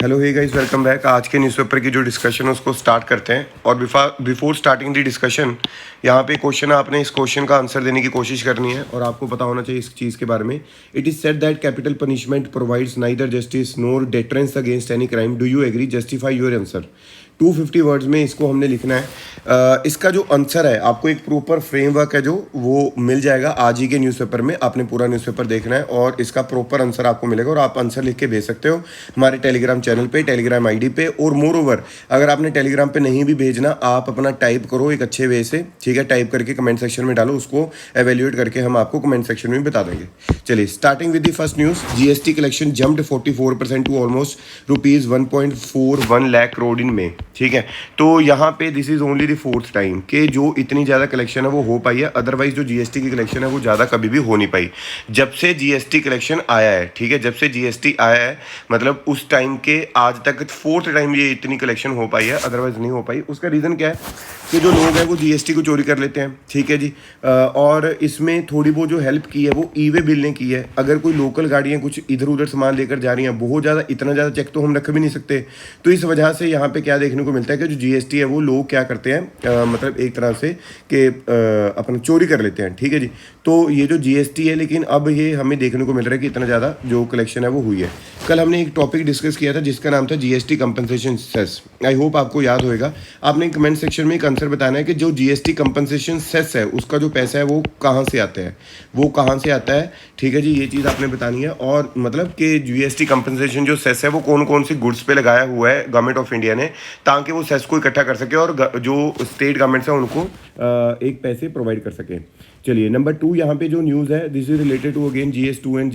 Hello hey guys, welcome back. आज के newspaper की जो डिस्कशन है उसको स्टार्ट करते हैं। और बिफोर स्टार्टिंग द डिस्कशन, यहाँ पे क्वेश्चन है, आपने इस क्वेश्चन का आंसर देने की कोशिश करनी है और आपको पता होना चाहिए इस चीज़ के बारे में। It is said that capital punishment provides neither justice nor deterrence against any crime. Do you agree? Justify your answer. 250 words में इसको हमने लिखना है। इसका जो आंसर है, आपको एक प्रॉपर फ्रेमवर्क है जो वो मिल जाएगा आज ही के न्यूज़पेपर में। आपने पूरा न्यूज़पेपर देखना है और इसका प्रॉपर आंसर आपको मिलेगा और आप आंसर लिख के भेज सकते हो हमारे टेलीग्राम चैनल पे, टेलीग्राम आईडी पे। और मोर ओवर, अगर आपने टेलीग्राम पे नहीं भी भेजना, आप अपना टाइप करो एक अच्छे वे से, ठीक है, टाइप करके कमेंट सेक्शन में डालो, उसको एवेल्यूएट करके हम आपको कमेंट सेक्शन में बता देंगे। चलिए starting with the first news. GST collection jumped 44% to almost rupees 1.41 lakh crore in May. ठीक है, तो यहाँ पे this is only the fourth time कि जो इतनी ज़्यादा कलेक्शन है वो हो पाई है। अदरवाइज जो जीएसटी की कलेक्शन है वो ज़्यादा कभी भी हो नहीं पाई जब से जीएसटी कलेक्शन आया है। ठीक है, जब से जीएसटी आया है मतलब उस टाइम के आज तक फोर्थ टाइम ये इतनी कलेक्शन हो पाई है, अदरवाइज नहीं हो पाई। उसका रीज़न क्या है कि जो लोग हैं वो जीएसटी को चोरी कर लेते हैं। ठीक है जी, और इसमें थोड़ी बहुत जो हेल्प की है वो ई वे बिल ने की है। अगर कोई लोकल गाड़ियाँ कुछ इधर उधर सामान लेकर जा रही हैं, बहुत ज़्यादा इतना ज़्यादा चेक तो हम रख भी नहीं सकते, तो इस वजह से यहाँ पे क्या देखने को मिलता है कि जो जीएसटी है वो लोग क्या करते हैं, मतलब एक तरह से कि अपना चोरी कर लेते हैं। ठीक है जी, तो ये जो जीएसटी है, लेकिन अब ये हमें देखने को मिल रहा है कि इतना ज़्यादा जो कलेक्शन है वो हुई है। कल हमने एक टॉपिक डिस्कस किया था जिसका नाम था GST compensation cess. I hope आपको याद होएगा। आपने कमेंट सेक्शन में एक आंसर बताना है कि जो जीएसटी कंपनसेशन सेस है उसका जो पैसा है वो कहाँ से आता है, वो कहाँ से आता है। ठीक है जी, ये चीज़ आपने बतानी है। और मतलब कि जीएसटी कंपनसेशन जो सेस है वो कौन कौन सी गुड्स पे लगाया हुआ है गवर्नमेंट ऑफ इंडिया ने, ताकि वो सेस को इकट्ठा कर सके और जो स्टेट गवर्नमेंट्स है उनको एक पैसे प्रोवाइड कर सके। चलिए नंबर 2, यहाँ पे जो न्यूज़ है this is related to again GS2 and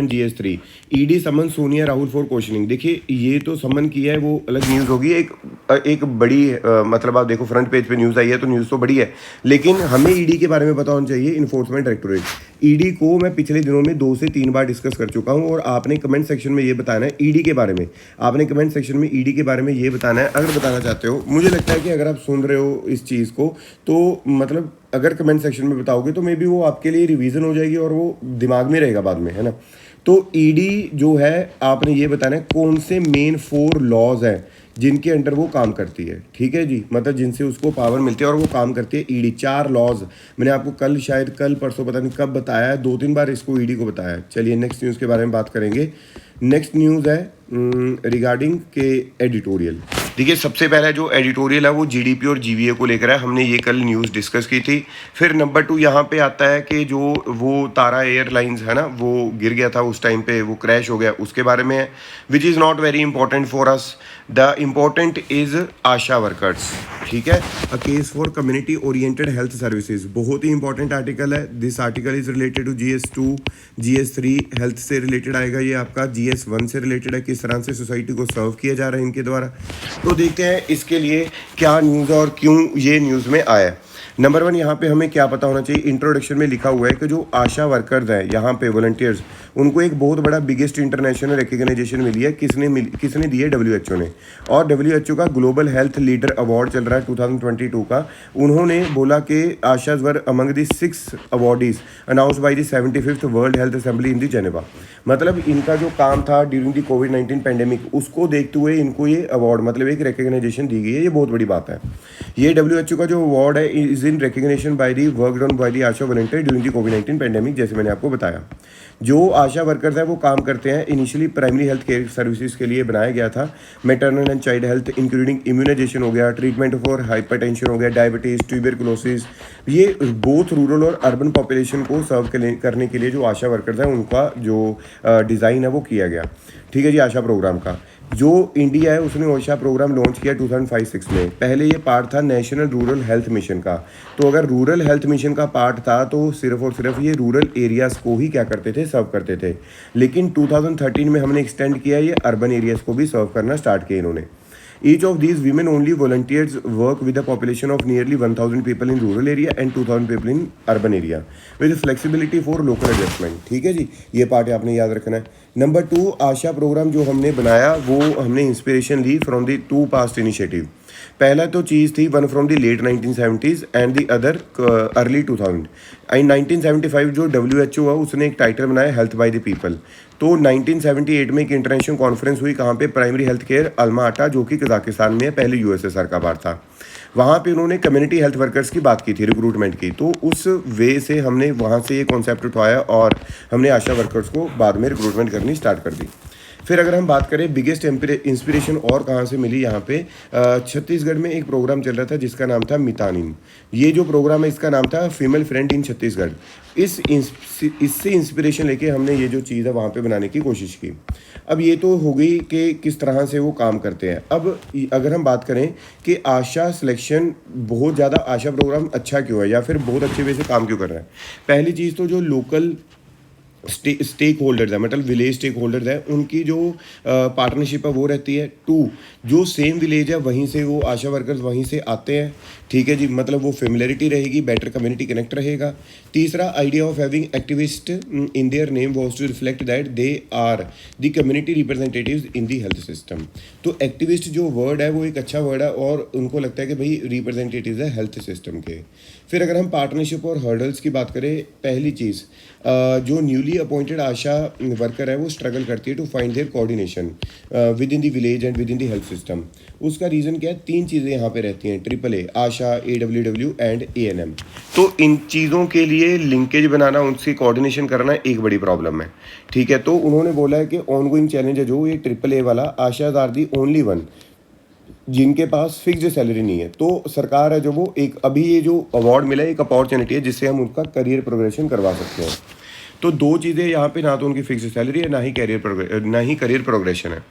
GS3 ED summon Sonia Rahul for questioning. देखिए ये तो समन किया है वो अलग न्यूज़ होगी, एक बड़ी मतलब आप देखो फ्रंट पेज पे न्यूज़ आई है तो न्यूज़ तो बड़ी है, लेकिन हमें ईडी के बारे में पता होना चाहिए। इन्फोर्समेंट डायरेक्टोरेट, ईडी को मैं पिछले दिनों में 2 से 3 बार डिस्कस कर चुका हूं और आपने कमेंट सेक्शन में ये बताना है ईडी के बारे में। आपने कमेंट सेक्शन में ईडी के बारे में ये बताना है अगर बताना चाहते हो। मुझे लगता है कि अगर आप सुन रहे हो इस चीज़ को तो मतलब अगर कमेंट सेक्शन में बताओगे तो मे बी वो आपके लिए रिवीजन हो जाएगी और वो दिमाग में रहेगा बाद में, है ना। तो ईडी जो है आपने ये बताना है कौन से मेन 4 लॉज हैं जिनके अंडर वो काम करती है। ठीक है जी, मतलब जिनसे उसको पावर मिलती है और वो काम करती है। ईडी 4 लॉज मैंने आपको कल परसों पता नहीं कब बताया है, 2-3 बार इसको ईडी को बताया है। चलिए नेक्स्ट न्यूज़ के बारे में बात करेंगे। नेक्स्ट न्यूज़ है रिगार्डिंग के एडिटोरियल। देखिए सबसे पहला जो एडिटोरियल है वो जीडीपी और जीवीए को लेकर है, हमने ये कल न्यूज़ डिस्कस की थी। फिर नंबर 2 यहाँ पे आता है कि जो वो तारा एयरलाइंस है ना, वो गिर गया था उस टाइम पे, वो क्रैश हो गया, उसके बारे में है, which is not very important for us. The important is ASHA workers. ठीक है, a case for community oriented health services, बहुत ही इंपॉर्टेंट आर्टिकल है। This article is related to GS2 GS3 health से रिलेटेड आएगा, ये आपका GS1 से रिलेटेड है, किस तरह से सोसाइटी को सर्व किया जा रहा है इनके द्वारा। तो देखते हैं इसके लिए क्या न्यूज़ और क्यों ये न्यूज़ में आया। नंबर 1 यहाँ पे हमें क्या पता होना चाहिए, इंट्रोडक्शन में लिखा हुआ है कि जो आशा वर्कर्स हैं यहाँ पे वॉलंटियर्स, उनको एक बहुत बड़ा बिगेस्ट इंटरनेशनल रिकग्नाइजेशन मिली है। किसने दी है? WHO ने। और WHO का ग्लोबल हेल्थ लीडर अवार्ड चल रहा है 2022 का। उन्होंने बोला कि Asha's were among the 6 awardees announced by the 75th world health assembly in the Geneva. मतलब इनका जो काम था ड्यूरिंग द कोविड-19 पैंडेमिक, उसको देखते हुए इनको ये अवार्ड मतलब एक रिकग्नाइजेशन दी गई है। ये बहुत बड़ी बात है। ये WHO का जो अवार्ड है is in recognition by the work done by the Asha volunteer during the covid pandemic. जैसे मैंने आपको बताया, जो आशा वर्कर्स हैं वो काम करते हैं, initially primary health care services के लिए बनाया गया था। Maternal and child health including immunisation हो गया, ट्रीटमेंट फॉर हाइपरटेंशन हो गया, डायबिटीज़, ट्यूबरकुलोसिस। ये बोथ रूरल और अर्बन पॉपुलेशन को सर्व करने के लिए जो आशा वर्कर्स हैं उनका जो डिज़ाइन है वो किया गया। ठीक है जी, आशा प्रोग्राम का जो इंडिया है उसने आशा प्रोग्राम लॉन्च किया 2005-06 में। पहले ये पार्ट था नेशनल रूरल हेल्थ मिशन का। तो अगर रूरल हेल्थ मिशन का पार्ट था तो सिर्फ और सिर्फ ये रूरल एरियाज़ को ही क्या करते थे, सर्व करते थे। लेकिन 2013 में हमने एक्सटेंड किया, ये अर्बन एरियाज़ को भी सर्व करना स्टार्ट किया इन्होंने। Each of these women-only volunteers work with a population of nearly 1,000 people in rural area and 2,000 people in urban area with flexibility for local adjustment। ठीक है जी, ये पार्ट आपने याद रखना है। नंबर 2, आशा प्रोग्राम जो हमने बनाया वो हमने इंस्पिरेशन ली फ्रॉम द 2 पास्ट इनिशिएटिव। पहला तो चीज़ थी one from the late 1970s and the other early 2000। In 1975 जो WHO है उसने एक टाइटल बनाया हेल्थ बाय द पीपल। तो 1978 में एक इंटरनेशनल कॉन्फ्रेंस हुई, कहाँ पे, प्राइमरी हेल्थ केयर अल्मा आटा, जो कि कजाकिस्तान में है, पहले यूएसएसआर का पार्ट था। वहाँ पे उन्होंने कम्युनिटी हेल्थ वर्कर्स की बात की थी, रिक्रूटमेंट की। तो उस वे से हमने वहाँ से ये कॉन्सेप्ट उठाया और हमने आशा वर्कर्स को बाद में रिक्रूटमेंट करनी स्टार्ट कर दी। फिर अगर हम बात करें बिगेस्ट इंस्पिरेशन और कहाँ से मिली, यहाँ पे छत्तीसगढ़ में एक प्रोग्राम चल रहा था जिसका नाम था मितानिन। ये जो प्रोग्राम है इसका नाम था फीमेल फ्रेंड इन छत्तीसगढ़। इससे इंस्पिरेशन लेके हमने ये जो चीज़ है वहाँ पे बनाने की कोशिश की। अब ये तो हो गई कि किस तरह से वो काम करते हैं। अब अगर हम बात करें कि आशा सिलेक्शन बहुत ज़्यादा, आशा प्रोग्राम अच्छा क्यों है या फिर बहुत अच्छे वे से काम क्यों कर रहा है, पहली चीज़ तो जो लोकल स्टेक होल्डर्स है, मतलब विलेज स्टेक होल्डर्स है, उनकी जो पार्टनरशिप है वो रहती है। टू, जो सेम विलेज है वहीं से वो आशा वर्कर्स वहीं से आते हैं, ठीक है जी, मतलब वो फेमिलियरिटी रहेगी, बेटर कम्युनिटी कनेक्ट रहेगा। तीसरा, idea of having activist in their name was to reflect that they are the community representatives in the health system. तो एक्टिविस्ट जो वर्ड है वो एक अच्छा वर्ड है और उनको लगता है कि भाई रिप्रेजेंटेटिव्स है हेल्थ सिस्टम के। फिर अगर हम पार्टनरशिप और हर्डल्स की बात करें, पहली चीज़, जो न्यूली अपॉइंटेड आशा वर्कर है वो स्ट्रगल करती है to find their coordination within the village and within the health system. उसका रीज़न क्या है, 3 चीज़ें यहाँ पे रहती हैं, AAA, ASHA, AWW and ANM। तो इन चीज़ों के लिए लिंकेज बनाना, उनसे कोऑर्डिनेशन करना एक बड़ी प्रॉब्लम है, ठीक है। तो उन्होंने बोला है कि ऑनगोइंग चैलेंज है जो ये AAA वाला, ASHAs are the only one जिनके पास फिक्स्ड सैलरी नहीं है। तो सरकार है जो वो एक, अभी ये जो अवार्ड मिला है एक अपॉर्चुनिटी है जिससे हम उनका करियर प्रोग्रेशन करवा सकते हैं। तो 2 चीज़ें यहाँ पे, ना तो उनकी फिक्स्ड सैलरी है, ना ही करियर प्रोग्रेशन है।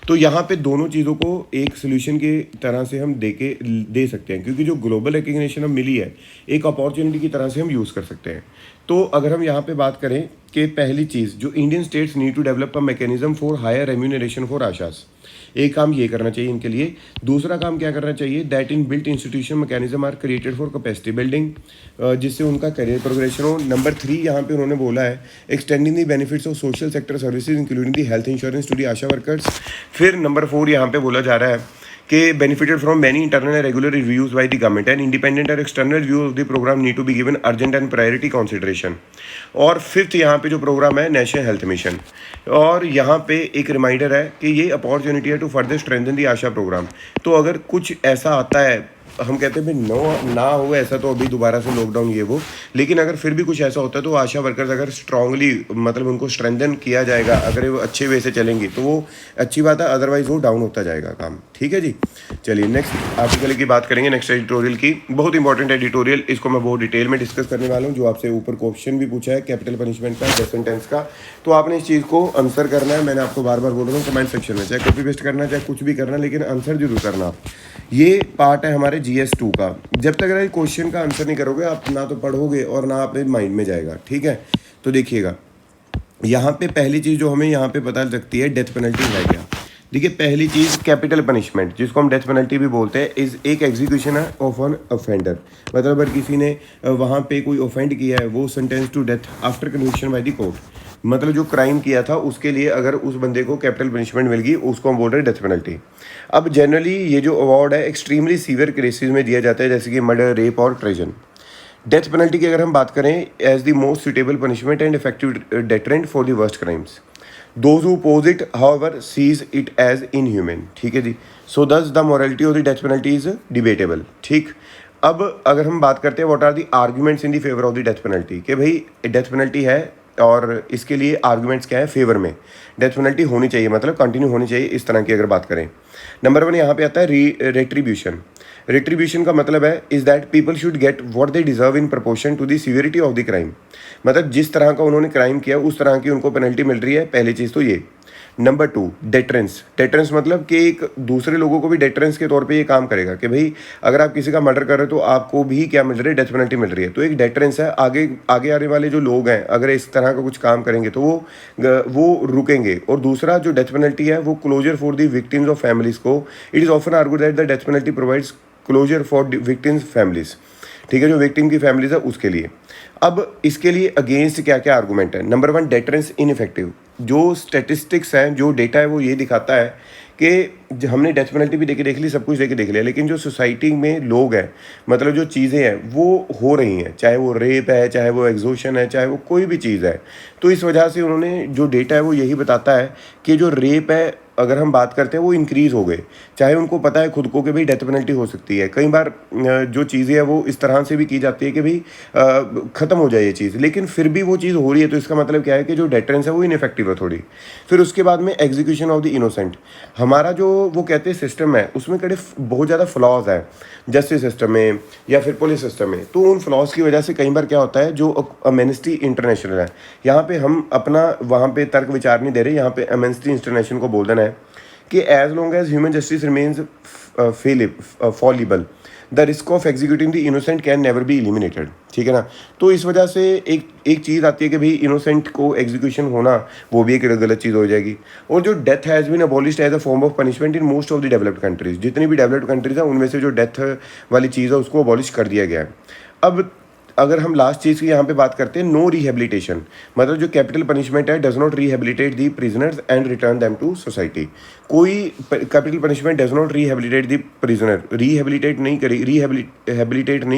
तो यहाँ पे दोनों चीज़ों को एक सोल्यूशन की तरह से हम दे सकते हैं, क्योंकि जो ग्लोबल रिकग्निशन अब मिली है एक अपॉर्चुनिटी की तरह से हम यूज़ कर सकते हैं। तो अगर हम यहाँ पे बात करें कि पहली चीज़, जो Indian states need to develop a mechanism for higher remuneration for ASHAs, एक काम ये करना चाहिए इनके लिए। दूसरा काम क्या करना चाहिए, that inbuilt institution mechanism are created for capacity building, जिससे उनका करियर प्रोग्रेशन हो। नंबर 3 यहाँ पे उन्होंने बोला है extending the benefits of social sector services including the health insurance to the ASHA workers. फिर नंबर 4 यहाँ पे बोला जा रहा है कि benefited from many internal and regular reviews by the government and independent or external review of the program need to be given urgent and priority consideration। और 5th यहाँ पे जो प्रोग्राम है नेशनल हेल्थ मिशन, और यहाँ पे एक reminder है कि ये अपॉर्चुनिटी है to further strengthen the ASHA programme. तो अगर कुछ ऐसा आता है, हम कहते हैं भाई ना हो ऐसा, तो अभी दोबारा से लॉकडाउन ये वो, लेकिन अगर फिर भी कुछ ऐसा होता है तो आशा वर्कर्स अगर स्ट्रांगली, मतलब उनको स्ट्रेंथन किया जाएगा, अगर वो अच्छे वे से चलेंगी तो वो अच्छी बात है, अदरवाइज वो डाउन होता जाएगा काम, ठीक है जी। चलिए नेक्स्ट आर्टिकल की बात करेंगे, नेक्स्ट एडिटोरियल की। बहुत इंपॉर्टेंट एडिटोरियल, इसको मैं बहुत डिटेल में डिस्कस करने वाला हूँ। जो आपसे ऊपर क्वेश्चन भी पूछा है कैपिटल पनिशमेंट का, प्रेजेंट टेंस का, तो आपने इस चीज़ को आंसर करना है। मैंने आपको बार बार बोल रहा हूँ कमेंट सेक्शन में, चाहे कॉपी पेस्ट करना चाहे कुछ भी करना, लेकिन आंसर जरूर करना। ये पार्ट है हमारे GS2 का। जब तक अगर क्वेश्चन का आंसर नहीं करोगे आप, ना तो पढ़ोगे और ना अपने माइंड में जाएगा, ठीक है। तो देखिएगा यहाँ पे पहली चीज़ जो हमें यहाँ पे पता लगती है, डेथ पेनल्टी है क्या। देखिए पहली चीज़ कैपिटल पनिशमेंट, जिसको हम डेथ पेनल्टी भी बोलते हैं, इज एक एग्जीक्यूशन है ऑफ एन ऑफेंडर। मतलब अगर किसी ने वहाँ पे कोई ऑफेंड किया है, वो sentence to death after conviction by the court, मतलब जो क्राइम किया था उसके लिए अगर उस बंदे को कैपिटल पनिशमेंट मिल गई, उसको हम बोल रहे हैं डेथ पेनल्टी। अब जनरली ये जो अवार्ड है एक्सट्रीमली सीवियर केसेस में दिया जाता है, जैसे कि मर्डर, रेप और ट्रेजन। डेथ पेनल्टी की अगर हम बात करें, as the most suitable punishment and effective deterrent for the worst crimes, those who oppose it however see it as inhuman, ठीक है जी। So thus the morality of the death penalty is debatable, ठीक। अब अगर हम बात करते हैं what are the arguments in the favour of the death penalty, कि भाई डेथ पेनल्टी है और इसके लिए आर्गुमेंट्स क्या है, फेवर में डेथ पेनल्टी होनी चाहिए, मतलब कंटिन्यू होनी चाहिए, इस तरह की अगर बात करें। नंबर 1 यहाँ पे आता है रेट्रीब्यूशन। रेट्रीब्यूशन का मतलब है is that people should get what they deserve in proportion to the severity of the crime, मतलब जिस तरह का उन्होंने क्राइम किया उस तरह की उनको पेनल्टी मिल रही है, पहली चीज़ तो ये। Number 2 deterrence. डेटरेंस मतलब कि एक दूसरे लोगों को भी डेटरेंस के तौर पे ये काम करेगा कि भाई अगर आप किसी का मर्डर कर रहे हो तो आपको भी क्या मिल रही है, डेथ पेनल्टी मिल रही है। तो एक डेटरेंस है, आगे आने वाले जो लोग हैं अगर इस तरह का कुछ काम करेंगे तो वो रुकेंगे। और दूसरा जो डेथ पेनल्टी है वो closure for the victims of families को, it is often argued that the death penalty provides closure for victims families, ठीक है, जो विक्टिम की फैमिलीज है उसके लिए। अब इसके लिए अगेंस्ट क्या क्या आर्गूमेंट है। Number 1 deterrence ineffective. जो स्टेटिस्टिक्स हैं, जो डेटा है वो ये दिखाता है कि हमने डेथ पेनल्टी भी देख ली, सब कुछ देख लिया, लेकिन जो सोसाइटी में लोग हैं, मतलब जो चीज़ें हैं वो हो रही हैं, चाहे वो रेप है, चाहे वो एग्जॉर्शन है, चाहे वो कोई भी चीज़ है। तो इस वजह से उन्होंने जो डेटा है वो यही बताता है कि जो रेप है, अगर हम बात करते हैं, वो इंक्रीज़ हो गए। चाहे उनको पता है खुद को कि भाई डेथ पेनल्टी हो सकती है, कई बार जो चीज़ें हैं वो इस तरह से भी की जाती है कि भाई ख़त्म हो जाए ये चीज़, लेकिन फिर भी वो चीज़ हो रही है, तो इसका मतलब क्या है कि जो डेटरेंस है वो इनफेक्टिव है थोड़ी। फिर उसके बाद में एग्जीक्यूशन ऑफ द इनोसेंट, हमारा जो वो कहते हैं सिस्टम है, उसमें बहुत ज़्यादा फ्लॉज है जस्टिस सिस्टम में या फिर पुलिस सिस्टम में। तो उन फ्लॉज की वजह से कई बार क्या होता है, जो एमनेस्टी इंटरनेशनल है, यहाँ पे हम अपना वहाँ पे तर्क विचार नहीं दे रहे, यहाँ पे एमनेस्टी इंटरनेशनल को बोल देना है कि as long as human justice remains fallible, the risk of executing the innocent can never be eliminated. ठीक है ना। तो इस वजह से एक चीज़ आती है कि भाई इनोसेंट को एग्जीक्यूशन होना वो भी एक गलत चीज़ हो जाएगी। और जो death has been abolished as a form of punishment in most of the developed countries, जितनी भी डेवलप्ड कंट्रीज हैं उनमें से जो डेथ वाली चीज़ है उसको अबॉलिश कर दिया गया है। अब अगर हम लास्ट चीज़ की यहाँ पे बात करते हैं, नो रिहेबिलिटेशन, मतलब जो कैपिटल पनिशमेंट है does not rehabilitate the prisoners and return them to society. कोई capital punishment does not rehabilitate the prisoner, rehabilitate नहीं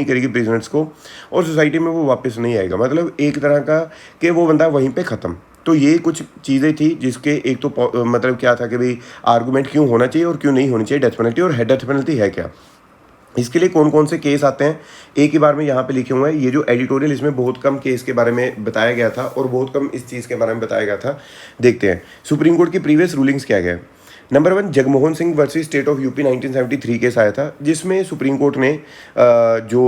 करेगी प्रिजनर्स को, और सोसाइटी में वो वापस नहीं आएगा। मतलब एक तरह का कि वो बंदा वहीं पे ख़त्म। तो ये कुछ चीज़ें थी जिसके एक तो मतलब क्या था कि भाई आर्गूमेंट क्यों होना चाहिए और क्यों नहीं होनी चाहिए डेथ पेनल्टी, और डेथ पेनल्टी है क्या, इसके लिए कौन कौन से केस आते हैं एक ही बार में यहाँ पे लिखे हुए हैं। ये जो एडिटोरियल, इसमें बहुत कम केस के बारे में बताया गया था और बहुत कम इस चीज़ के बारे में बताया गया था। देखते हैं सुप्रीम कोर्ट की प्रीवियस रूलिंग्स क्या गए। Number 1, Jagmohan Singh versus state of UP 1973 case आया था, जिसमें सुप्रीम कोर्ट ने जो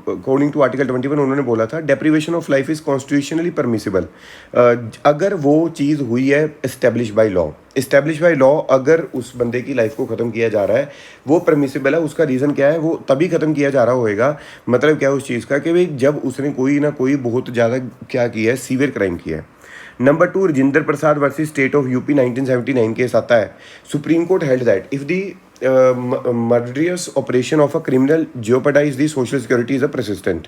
अकॉर्डिंग टू आर्टिकल 21 उन्होंने बोला था deprivation of life is constitutionally permissible अगर वो चीज़ हुई है एस्टेब्लिश बाय लॉ, अगर उस बंदे की लाइफ को ख़त्म किया जा रहा है वो परमिसिबल है। उसका रीज़न क्या है, वो तभी ख़त्म किया जा रहा होगा, मतलब क्या उस चीज़ का कि भाई जब उसने कोई ना कोई बहुत ज़्यादा क्या किया है, सीवियर क्राइम किया है। Number 2, Rajendra Prasad versus state of UP 1979 case आता है। Supreme court held that if the murderous operation of a criminal jeopardize the social security is a persistent,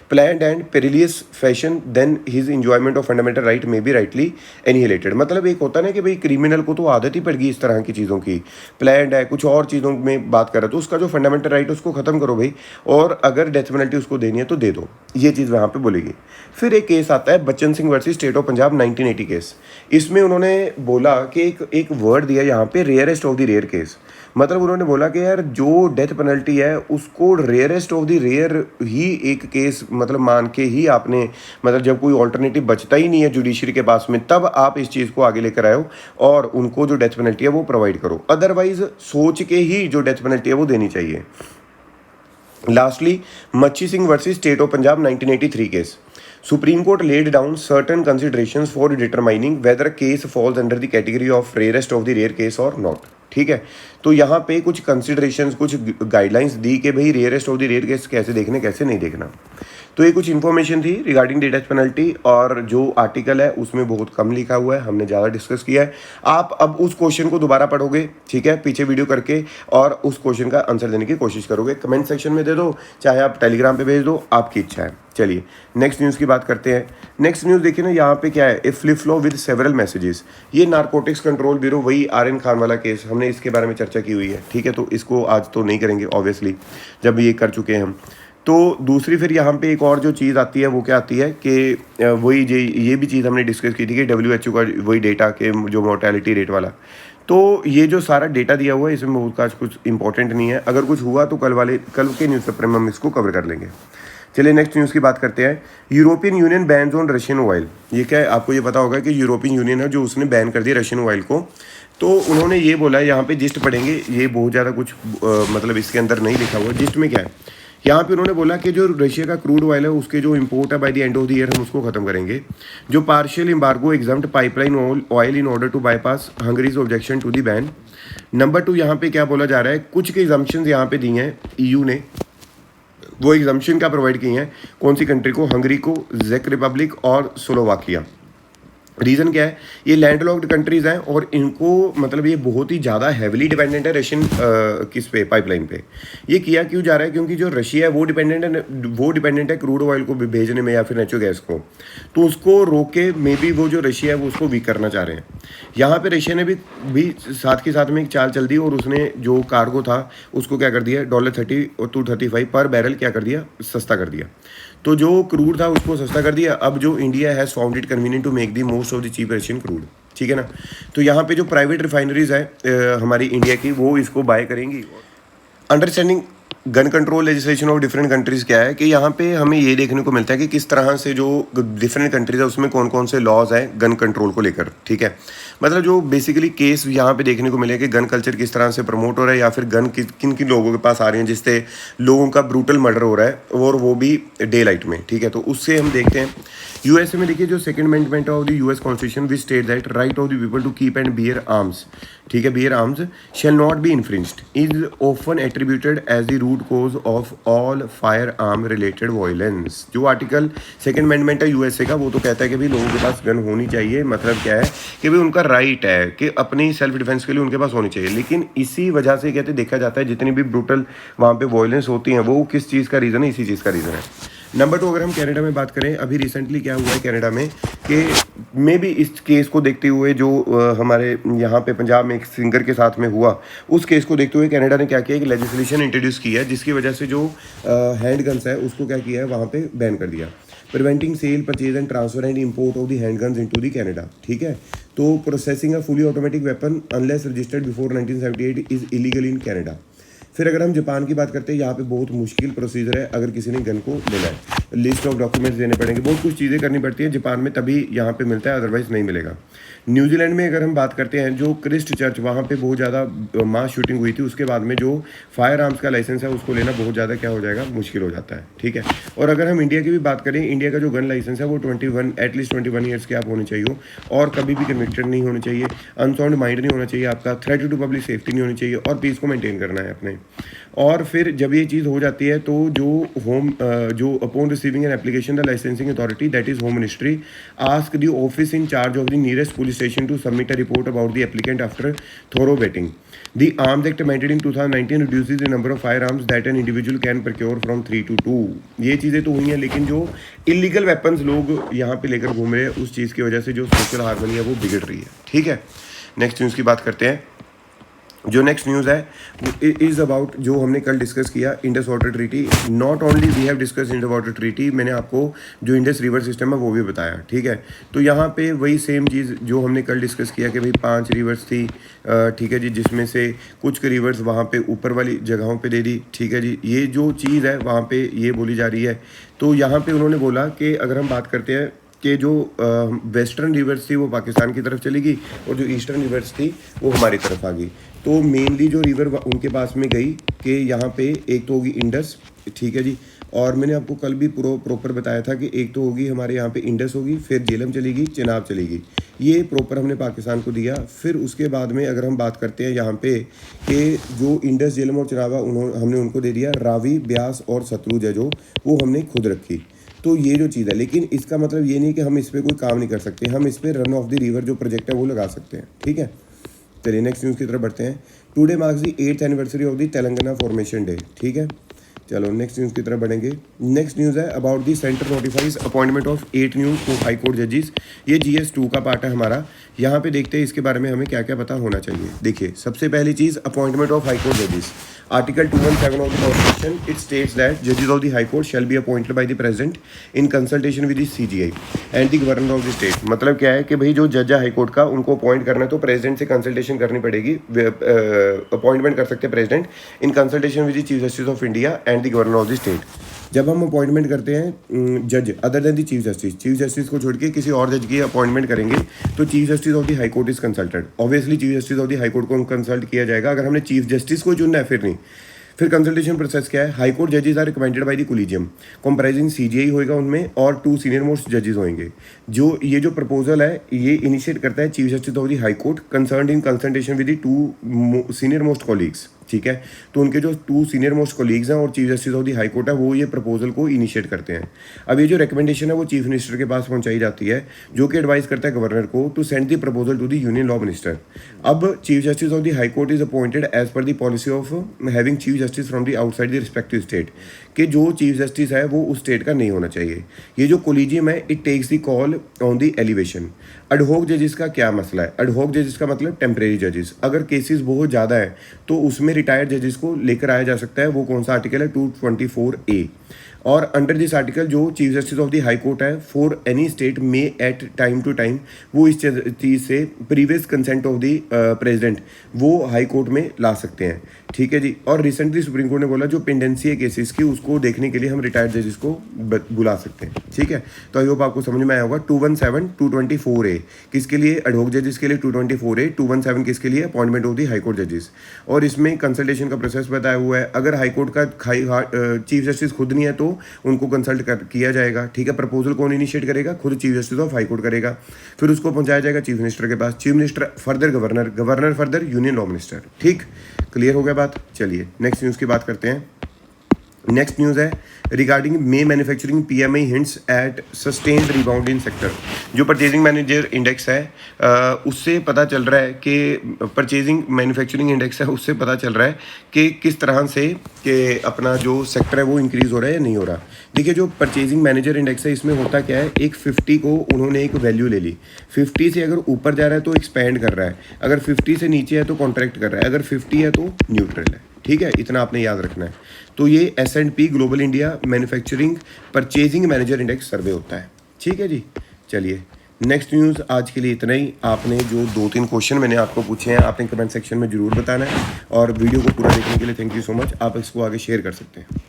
planned and perilous fashion, then his enjoyment of fundamental right may be rightly annihilated। मतलब एक होता है ना कि भाई criminal को तो आदत ही पड़ गई इस तरह की चीज़ों की, प्लान्ड है, कुछ और चीज़ों में बात कर रहा है, तो उसका जो फंडामेंटल राइट उसको ख़त्म करो भाई, और अगर डेथ पेनल्टी उसको देनी है तो दे दो, ये चीज़ वहाँ पे बोलेगी। फिर एक केस आता है Bachan Singh versus state of Punjab 1980 case. इसमें उन्होंने बोला कि एक वर्ड दिया यहाँ पे, rarest of the rare case. मतलब उन्होंने बोला कि यार जो डेथ पेनल्टी है उसको रेयरेस्ट ऑफ द रेयर ही एक केस मतलब मान के ही आपने, मतलब जब कोई ऑल्टरनेटिव बचता ही नहीं है जुडिशरी के पास में, तब आप इस चीज़ को आगे लेकर आए हो और उनको जो डेथ पेनल्टी है वो प्रोवाइड करो। अदरवाइज सोच के ही जो डेथ पेनल्टी है वो देनी चाहिए। लास्टली, मच्छी Singh versus state of Punjab 1983 case. Supreme Court laid down certain considerations for determining whether a case falls under the category of rarest of the rare case or not। ठीक है, तो यहाँ पे कुछ कंसिडरेशंस, कुछ गाइडलाइंस दी कि भाई rarest of the rare case कैसे देखने, कैसे नहीं देखना। तो ये कुछ इन्फॉर्मेशन थी रिगार्डिंग द डेथ पेनल्टी, और जो आर्टिकल है उसमें बहुत कम लिखा हुआ है, हमने ज़्यादा डिस्कस किया है। आप अब उस क्वेश्चन को दोबारा पढ़ोगे, ठीक है, पीछे वीडियो करके, और उस क्वेश्चन का आंसर देने की कोशिश करोगे। कमेंट सेक्शन में दे दो, चाहे आप टेलीग्राम पे भेज दो, आपकी इच्छा है। चलिए नेक्स्ट न्यूज़ की बात करते हैं। नेक्स्ट न्यूज़ देखिए ना, यहाँ पे क्या है, a flip flop with several messages. ये नारकोटिक्स कंट्रोल ब्यूरो, वही आर.एन. खान वाला केस, हमने इसके बारे में चर्चा की हुई है। ठीक है, तो इसको आज तो नहीं करेंगे ऑब्वियसली, जब ये कर चुके हैं हम। तो दूसरी फिर यहाँ पे एक और जो चीज़ आती है वो क्या आती है कि वही ये भी चीज़ हमने डिस्कस की थी कि WHO का वही डेटा के जो मोर्टेलिटी रेट वाला। तो ये जो सारा डेटा दिया हुआ है इसमें बहुत खास कुछ इंपॉर्टेंट नहीं है, अगर कुछ हुआ तो कल के न्यूज़पेपर में हम इसको कवर कर लेंगे। चलिए नेक्स्ट न्यूज़ की बात करते हैं। European union bans on Russian oil. ये क्या है, आपको ये पता होगा कि यूरोपियन यूनियन है जो उसने बैन कर दिया रशियन ऑयल को। तो उन्होंने ये बोला है, यहाँ पे जिस्ट पढ़ेंगे, ये बहुत ज़्यादा कुछ मतलब इसके अंदर नहीं लिखा हुआ। जिस्ट में क्या है, यहाँ पे उन्होंने बोला कि जो रशिया का क्रूड ऑयल है उसके जो इंपोर्ट है by the end of the year हम उसको खत्म करेंगे। जो partial embargo exempts pipeline oil in order to bypass Hungary's objection to the ban. Number 2, यहाँ पे क्या बोला जा रहा है, कुछ के एग्जाम्पशंस यहाँ पे दी हैं EU ने। वो एग्जाम्पशन क्या प्रोवाइड की हैं, कौन सी कंट्री को, हंगरी को, जेक रिपब्लिक और स्लोवाकिया। रीज़न क्या है, ये लैंडलॉक्ड कंट्रीज़ हैं और इनको मतलब ये बहुत ही ज़्यादा हैविली डिपेंडेंट है रशियन किस पे, पाइपलाइन पे। ये किया क्यों जा रहा है, क्योंकि जो रशिया है वो डिपेंडेंट है क्रूड ऑयल को भेजने में या फिर नेचुरल गैस को, तो उसको रोक के मे बी वो जो रशिया है वो उसको वीक करना चाह रहे हैं। यहाँ पे रशिया ने भी साथ के साथ में एक चाल चल दी और उसने जो कार्गो था उसको क्या कर दिया, $30 और $235 पर बैरल क्या कर दिया, सस्ता कर दिया। तो जो क्रूड था उसको सस्ता कर दिया। अब जो India has found it convenient to make the most of the cheap Russian crude, ठीक है ना। तो यहाँ पे जो प्राइवेट रिफाइनरीज है हमारी इंडिया की, वो इसको बाय करेंगी। Understanding gun control legislation of different countries क्या है कि यहाँ पे हमें ये देखने को मिलता है कि किस तरह से जो डिफरेंट कंट्रीज़ है उसमें कौन कौन से लॉज हैं गन कंट्रोल को लेकर, ठीक है। मतलब जो बेसिकली केस यहाँ पे देखने को मिले कि गन कल्चर किस तरह से प्रमोट हो रहा है या फिर गन किन किन लोगों के पास आ रही हैं जिससे लोगों का ब्रूटल मर्डर हो रहा है और वो भी डे लाइट में, ठीक है। तो उससे हम देखते हैं यूएसए में, देखिए जो second amendment of the US constitution which state that right of the people to keep and bear arms, ठीक है, bear arms shall not be infringed is often attributed as the root cause of all firearm related violence. जो article second amendment है USA का, वो तो कहता है कि भाई लोगों के पास गन होनी चाहिए। मतलब क्या है कि भाई उनका राइट है कि अपनी सेल्फ डिफेंस के लिए उनके पास होनी चाहिए। लेकिन इसी वजह से कहते देखा जाता है जितनी भी ब्रूटल वहाँ पे वायलेंस होती हैं वो किस चीज़ का रीज़न है, इसी चीज़ का रीज़न है। नंबर 2, अगर हम कनाडा में बात करें, अभी रिसेंटली क्या हुआ है कनाडा में कि मे भी इस केस को देखते हुए जो हमारे यहाँ पे पंजाब में एक सिंगर के साथ में हुआ, उस केस को देखते हुए कनाडा ने क्या किया कि लेजिस्लेशन इंट्रोड्यूस किया है जिसकी वजह से जो हैंड गन्स है उसको क्या किया है वहाँ पे बैन कर दिया। Preventing sale, purchase and transfer and import of the hand guns into the Canada, ठीक है। तो processing a fully automatic weapon unless registered before 1978 is illegal in Canada. फिर अगर हम जापान की बात करते हैं, यहाँ पे बहुत मुश्किल प्रोसीजर है अगर किसी ने गन को लेना है। लिस्ट ऑफ डॉक्यूमेंट्स देने पड़ेंगे, बहुत कुछ चीज़ें करनी पड़ती हैं जापान में, तभी यहाँ पे मिलता है, अदरवाइज़ नहीं मिलेगा। न्यूजीलैंड में अगर हम बात करते हैं, जो क्रिस्ट चर्च, वहाँ पे बहुत ज़्यादा मास शूटिंग हुई थी, उसके बाद में जो फायर आर्म्स का लाइसेंस है उसको लेना बहुत ज़्यादा क्या हो जाएगा, मुश्किल हो जाता है, ठीक है। और अगर हम इंडिया की भी बात करें, इंडिया का जो गन लाइसेंस है वो 21 एटलीस्ट 21 ईयर्स के आप होने चाहिए और कभी भी कन्विक्टेड नहीं होने चाहिए, अनसाउंड माइंड नहीं होना चाहिए आपका, थ्रेट टू पब्लिक सेफ्टी नहीं होनी चाहिए और पीस को मेंटेन करना है अपने। और फिर जब ये चीज़ हो जाती है तो जो upon receiving an application the licensing authority that is home ministry ask the office in charge of the nearest police station to submit a report about the applicant after thorough vetting. The Arms Act amended in 2019 reduces the number of firearms that an individual can procure from 3 to 2। ये चीज़ें तो हुई हैं, लेकिन जो illegal weapons लोग यहाँ पे लेकर घूम रहे हैं उस चीज़ की वजह से जो सोशल हार्मनी है वो बिगड़ रही है, ठीक है। नेक्स्ट न्यूज़ की बात करते हैं। जो नेक्स्ट न्यूज़ है इज़ अबाउट जो हमने कल डिस्कस किया, Indus water treaty. Not only we have discuss Indus water treaty, मैंने आपको जो इंडस रिवर सिस्टम है वो भी बताया, ठीक है। तो यहाँ पे वही सेम चीज़ जो हमने कल डिस्कस किया कि भाई 5 रिवर्स थी, ठीक है जी, जिसमें से कुछ के रिवर्स वहाँ पे ऊपर वाली जगहों पे दे दी, ठीक है जी। ये जो चीज़ है वहाँ पे ये बोली जा रही है। तो यहाँ पे उन्होंने बोला कि अगर हम बात करते हैं कि जो वेस्टर्न रिवर्स थी वो पाकिस्तान की तरफ चली गई और जो ईस्टर्न रिवर्स थी वो हमारी तरफ आ गई। तो मेनली जो रिवर उनके पास में गई कि यहाँ पे एक तो होगी इंडस, ठीक है जी, और मैंने आपको कल भी प्रॉपर बताया था कि एक तो होगी हमारे यहाँ पे इंडस होगी, फिर झेलम चलेगी, चिनाब चलेगी, ये प्रॉपर हमने पाकिस्तान को दिया। फिर उसके बाद में अगर हम बात करते हैं यहाँ पे कि जो इंडस, झेलम और चिनाब हमने उनको दे दिया, रावी, ब्यास और सतलुज है जो वो हमने खुद रखी। तो ये जो चीज़ है, लेकिन इसका मतलब ये नहीं कि हम इस पर कोई काम नहीं कर सकते, हम इस पर रन ऑफ द रिवर जो प्रोजेक्ट है वो लगा सकते हैं, ठीक है। चलिए नेक्स्ट न्यूज़ की तरफ बढ़ते हैं। Today marks the 8th anniversary of the Telangana formation day, ठीक है। चलो नेक्स्ट न्यूज़ की तरफ बढ़ेंगे। नेक्स्ट न्यूज़ है about the centre notifies appointment of 8 new high court जजेस। ये GS2 का पार्ट है हमारा। यहाँ पे देखते हैं इसके बारे में हमें क्या क्या पता होना चाहिए। देखिए सबसे पहली चीज़, अपॉइंटमेंट ऑफ हाई कोर्ट जजेस। Article 217 of the constitution it states that जजेस of the high court shall be appointed by the president in consultation with the CGI and the governor of the state. मतलब क्या है कि भाई जो जज है हाई कोर्ट का, उनको अपॉइंट करना है तो प्रेसिडेंट से कंसल्टेशन करनी पड़ेगी। अपॉइंटमेंट कर सकते हैं president in consultation with the chief justice of India and the governor of the state. जब हम अपॉइंटमेंट करते हैं जज other than the chief justice को छोड़ के किसी और जज की अपॉइंटमेंट करेंगे तो chief justice of the high court is consulted. Obviously chief justice of the high court को कंसल्ट किया जाएगा। अगर हमने चीफ जस्टिस को चुनना है फिर नहीं। फिर कंसल्टेशन प्रोसेस क्या है, हाई कोर्ट जजेस are recommended by the collegium comprising CGI होएगा उनमें और 2 सीनियर मोस्ट जजेस होंगे। जो ये जो प्रपोजल है ये इनिशिएट करता है chief justice of the high court concerned in consultation with the 2 senior most colleagues, ठीक है। तो उनके जो 2 सीनियर मोस्ट कोलीग्स हैं और chief justice of the high court है, वो ये प्रपोजल को इनिशिएट करते हैं। अब ये जो रिकमेंडेशन है वो चीफ मिनिस्टर के पास पहुंचाई जाती है, जो कि एडवाइस करता है गवर्नर को to send the proposal to the union law minister. अब chief justice of the high court is appointed as per the policy of having chief justice from the outside the respective state, कि जो chief justice है वो उस state का नहीं होना चाहिए। ये जो कोलिजियम है it takes the call on the elevation. Ad hoc जजेस का क्या मसला है? एडहॉक जजेस का मतलब टेम्परेरी जजेस। अगर केसेस बहुत ज़्यादा है तो उसमें रिटायर्ड जजेस को लेकर आया जा सकता है। वो कौन सा आर्टिकल है? 224A। और अंडर दिस आर्टिकल जो chief justice of the high court है फॉर एनी स्टेट में एट टाइम टू टाइम, वो इस चीज़ से previous consent of the president वो हाई कोर्ट में ला सकते हैं। ठीक है जी। और रिसेंटली सुप्रीम कोर्ट ने बोला जो पेंडेंसी है केसेस की उसको देखने के लिए हम रिटायर्ड जजेस को बुला सकते हैं। ठीक है। तो आई होप आपको समझ में आया होगा। 217 224A किसके लिए? एडहॉक जजेस के लिए 224A। 217 किसके लिए? Appointment of the high court जजेस। और इसमें कंसल्टेशन का प्रोसेस बताया हुआ है। अगर हाई कोर्ट का चीफ जस्टिस खुद नहीं है तो उनको कंसल्ट किया जाएगा। ठीक है। प्रपोजल कौन इनिशिएट करेगा? खुद chief justice of high court करेगा। फिर उसको पहुंचाया जाएगा चीफ मिनिस्टर के पास। Chief minister further governor, governor further union law minister. ठीक, क्लियर हो गया बात। चलिए नेक्स्ट न्यूज़ की बात करते हैं। नेक्स्ट न्यूज़ है regarding May manufacturing PMI hints at sustained rebound in sector. जो परचेजिंग मैनेजर इंडेक्स है उससे पता चल रहा है कि परचेजिंग मैन्युफैक्चरिंग इंडेक्स है उससे पता चल रहा है कि किस तरह से कि अपना जो सेक्टर है वो इंक्रीज़ हो रहा है या नहीं हो रहा। देखिए जो परचेजिंग मैनेजर इंडेक्स है इसमें होता क्या है, एक 50 को उन्होंने एक वैल्यू ले ली। 50 से अगर ऊपर जा रहा है तो एक्सपैंड कर रहा है, अगर 50 से नीचे है तो कॉन्ट्रैक्ट कर रहा है, अगर 50 है तो न्यूट्रल है। ठीक है, इतना आपने याद रखना है। तो ये S&P global India manufacturing purchasing manager index survey होता है। ठीक है जी। चलिए नेक्स्ट न्यूज़ आज के लिए इतना ही। आपने जो 2-3 क्वेश्चन मैंने आपको पूछे हैं आपने कमेंट सेक्शन में ज़रूर बताना है, और वीडियो को पूरा देखने के लिए थैंक यू सो मच। आप इसको आगे शेयर कर सकते हैं।